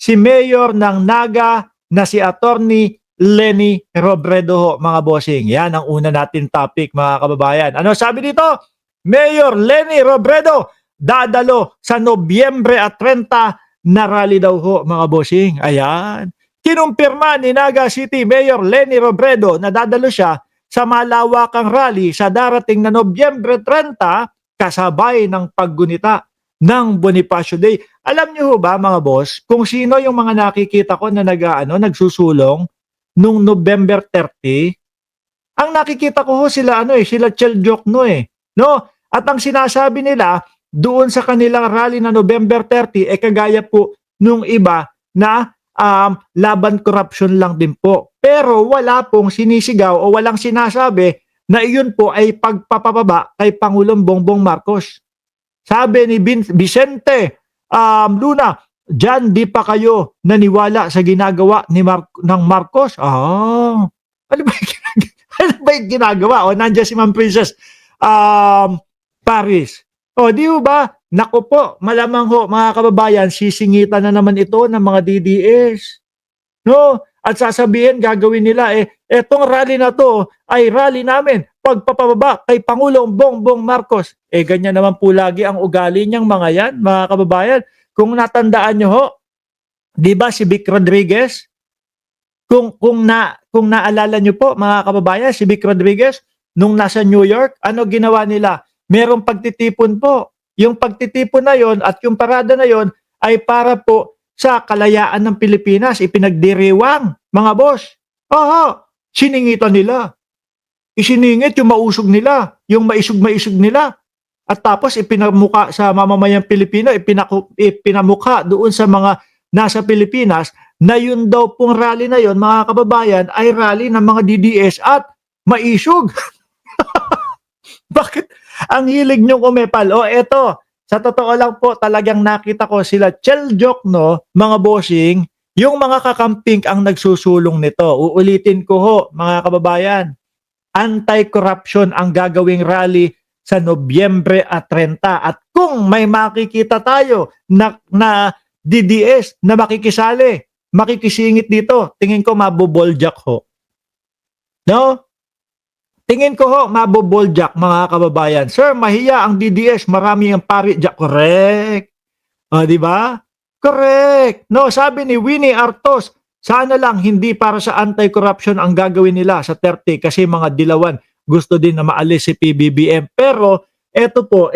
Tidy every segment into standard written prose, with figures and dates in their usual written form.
si Mayor ng Naga na si Attorney Leni Robredo ho, mga bossing. Yan ang una natin topic, mga kababayan. Ano sabi dito? Mayor Leni Robredo dadalo sa Nobyembre at 30 na rally daw ho, mga bossing. Ayan. Kinumpirma ni Naga City Mayor Leni Robredo na dadalo siya sa malawakang rally sa darating na Nobyembre 30 kasabay ng paggunita ng Bonifacio Day. Alam niyo ho ba, mga boss, kung sino yung mga nakikita ko na nagsusulong nung November 30? Ang nakikita ko ho sila sila Chel Jokno no? At ang sinasabi nila doon sa kanilang rally na November 30 kagaya po nung iba na laban corruption lang din po. Pero wala pong sinisigaw o walang sinasabi na iyon po ay pagpapababa kay Pangulong Bongbong Marcos. Sabi ni Vicente Luna, diyan di pa kayo naniwala sa ginagawa ng Marcos? Ano ba ano ba yung ginagawa? O, nandiyan si Ma'am Princess Paris. O, di ba? Naku po, malamang ho, mga kababayan, sisingitan na naman ito ng mga DDS. No? At sasabihin, gagawin nila, etong rally na to ay rally namin, pagpapababa kay Pangulong Bongbong Marcos. Ganyan naman po lagi ang ugali niyang mga yan, mga kababayan. Kung natandaan nyo ho, di ba si Vic Rodriguez? Kung naalala nyo po, mga kababayan, si Vic Rodriguez, nung nasa New York, ano ginawa nila? Merong pagtitipon po. Yung pagtitipon na yon at yung parada na yon ay para po sa kalayaan ng Pilipinas. Ipinagdiriwang, mga boss. Siningitan nila. Isiningit yung mausog nila, yung maisog-maisog nila. At tapos ipinamuka sa mamamayang Pilipino, ipinamuka doon sa mga nasa Pilipinas na yun daw pong rally na yun, mga kababayan, ay rally ng mga DDS at maisog. Bakit? Ang hilig nyo kumepal. Eto, sa totoo lang po, talagang nakita ko sila Chel Jokno, mga bossing, yung mga kakamping ang nagsusulong nito. Uulitin ko ho, mga kababayan, anti-corruption ang gagawing rally sa Nobyembre at 30. At kung may makikita tayo na DDS na makikisali, makikisingit dito, tingin ko maboboljak ho. No? Tingin ko ho, maboboljak, mga kababayan. Sir, mahiya ang DDS, marami ang pari dyan. Correct. Di ba? Correct. No, sabi ni Winnie Artos, sana lang hindi para sa anti-corruption ang gagawin nila sa 30 kasi mga dilawan gusto din na maalis si PBBM. Pero eto po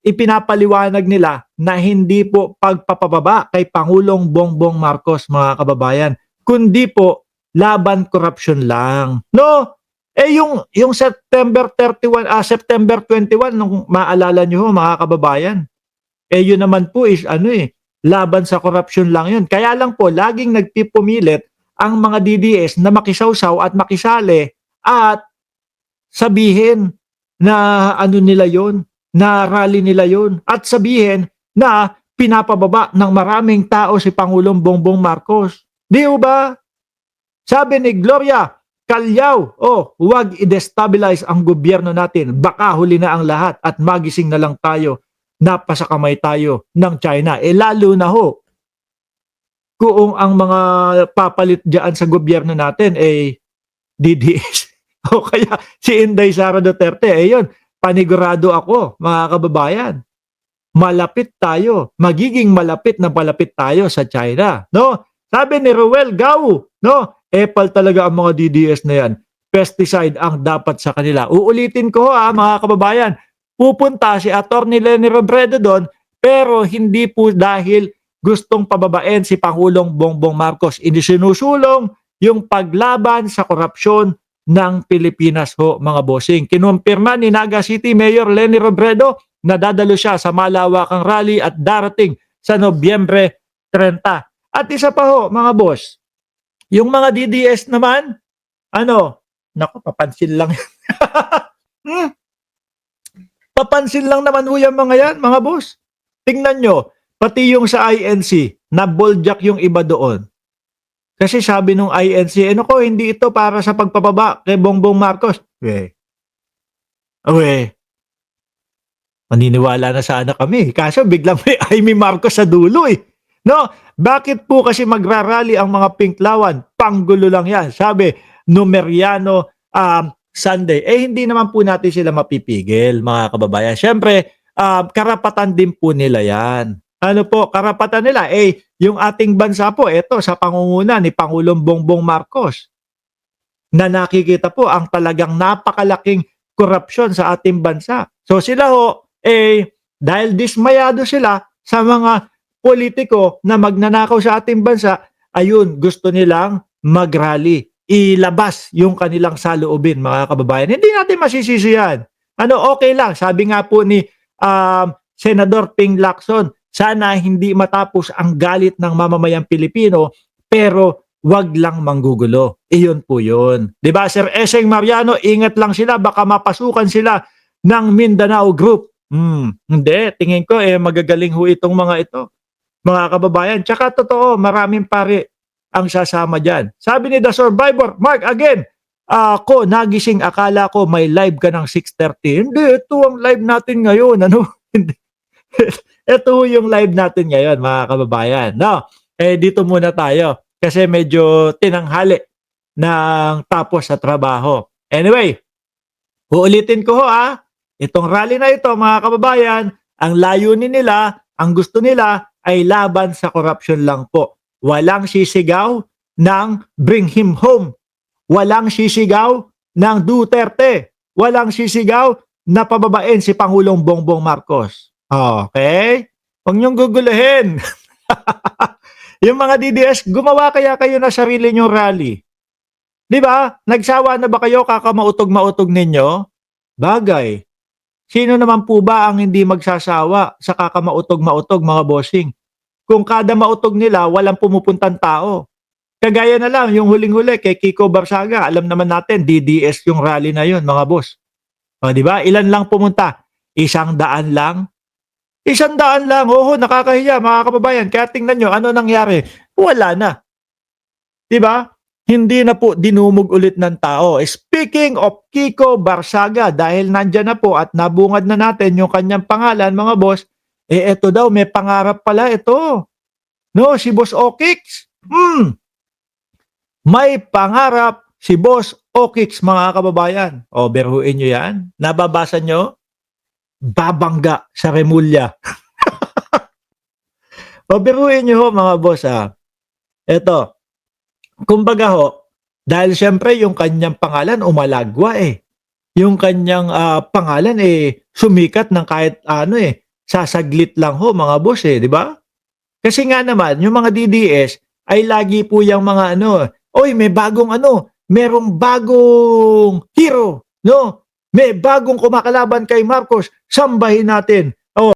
ipinapaliwanag nila na hindi po pagpapababa kay Pangulong Bongbong Marcos, mga kababayan, kundi po laban corruption lang. No? Yung September 31, September 21 nung maalala niyo ho, mga kababayan. Yun naman po is laban sa corruption lang yun. Kaya lang po laging nagpipumilit ang mga DDS na makisawsaw at makisali at sabihin na nila yon, na rally nila yon, at sabihin na pinapababa ng maraming tao si Pangulong Bongbong Marcos. Di ba? Sabi ni Gloria Calyaw, huwag i-destabilize ang gobyerno natin. Baka huli na ang lahat at magising na lang tayo. Napasakamay tayo ng China. Lalo na ho, kung ang mga papalit dyan sa gobyerno natin DDS. O kaya si Inday Sara Duterte, yun, panigurado ako, mga kababayan. Malapit tayo, magiging malapit na malapit tayo sa China. No? Sabi ni Ruel Gau, no? Epal talaga ang mga DDS na yan. Pesticide ang dapat sa kanila. Uulitin ko mga kababayan, pupunta si Attorney Leni Robredo doon, pero hindi po dahil gustong pababain si Pangulong Bongbong Marcos. Sinusulong yung paglaban sa korupsyon ng Pilipinas ho, mga bossing. Kinumpirma ni Naga City Mayor Leni Robredo na dadalo siya sa malawakang rally at darating sa Nobyembre 30. At isa pa ho, mga boss, yung mga DDS naman, naku, papansin lang. Papansin lang naman ho yung mga yan, mga boss. Tingnan nyo, pati yung sa INC, naboljak yung iba doon. Kasi sabi nung INC, hindi ito para sa pagpapaba kay Bongbong Marcos. Maniniwala na sana kami. Kaso biglang may Amy Marcos sa dulo No? Bakit po kasi magrarally ang mga Pinklawan? Panggulo lang yan. Sabi, Numeriano Sunday. Eh hindi naman po natin sila mapipigil, mga kababayan. Siyempre, karapatan din po nila yan. Ano po, karapatan nila? Eh, yung ating bansa po, eto, sa pangunguna ni Pangulong Bongbong Marcos, na nakikita po ang talagang napakalaking korupsyon sa ating bansa. So sila ho, eh, dahil dismayado sila sa mga politiko na magnanakaw sa ating bansa, ayun, gusto nilang mag-rally. Ilabas yung kanilang saloobin, mga kababayan. Hindi natin masisisi yan. Ano, okay lang. Sabi nga po ni Senador Ping Lacson, sana hindi matapos ang galit ng mamamayang Pilipino, pero wag lang manggugulo. Iyon po yun. 'Di ba, Sir Eseng Mariano, ingat lang sila, baka mapasukan sila ng Mindanao Group. Hindi, tingin ko magagaling ho itong mga ito, mga kababayan. Tsaka totoo, maraming pare ang sasama diyan. Sabi ni The Survivor, Mark, again, ako nagising, akala ko may live ka ng 6:30. Hindi, ito ang live natin ngayon. Ano? Hindi. Ito yung live natin ngayon, mga kababayan. No? Dito muna tayo kasi medyo tinanghali ng tapos sa trabaho. Anyway, uulitin ko ho itong rally na ito, mga kababayan, ang layunin nila, ang gusto nila ay laban sa corruption lang po. Walang sisigaw ng bring him home. Walang sisigaw ng Duterte. Walang sisigaw na pababain si Pangulong Bongbong Marcos. Okay? Huwag niyong guguluhin. Yung mga DDS, gumawa kaya kayo na sarili niyong rally. Di ba? Nagsawa na ba kayo kakamautog-mautog ninyo? Bagay. Sino naman po ba ang hindi magsasawa sa kakamautog-mautog, mga bossing? Kung kada mautog nila, walang pumupuntang tao. Kagaya na lang, yung huling-huli kay Kiko Barsaga, alam naman natin, DDS yung rally na yun, mga boss. O, di ba? Ilan lang pumunta? 100 lang? 100 lang. Oo, nakakahiya, mga kababayan. Kaya tingnan nyo, ano nangyari? Wala na. Di ba? Hindi na po dinumog ulit ng tao. Speaking of Kiko Barsaga, dahil nandyan na po at nabungad na natin yung kanyang pangalan, mga boss, eto daw, may pangarap pala ito. No, si Boss Okix. May pangarap si Boss Okix, mga kababayan. O, beruin nyo yan. Nababasa nyo? Babangga sa Remulla. O, beruin nyo ho, mga boss Eto, kumbaga ho, dahil siyempre yung kanyang pangalan umalagwa Yung kanyang pangalan sumikat ng kahit ano sasaglit lang ho, mga boss di ba? Kasi nga naman, yung mga DDS ay lagi po yung mga oy, may bagong merong bagong hero, no? May bagong kumakalaban kay Marcos, sambahin natin.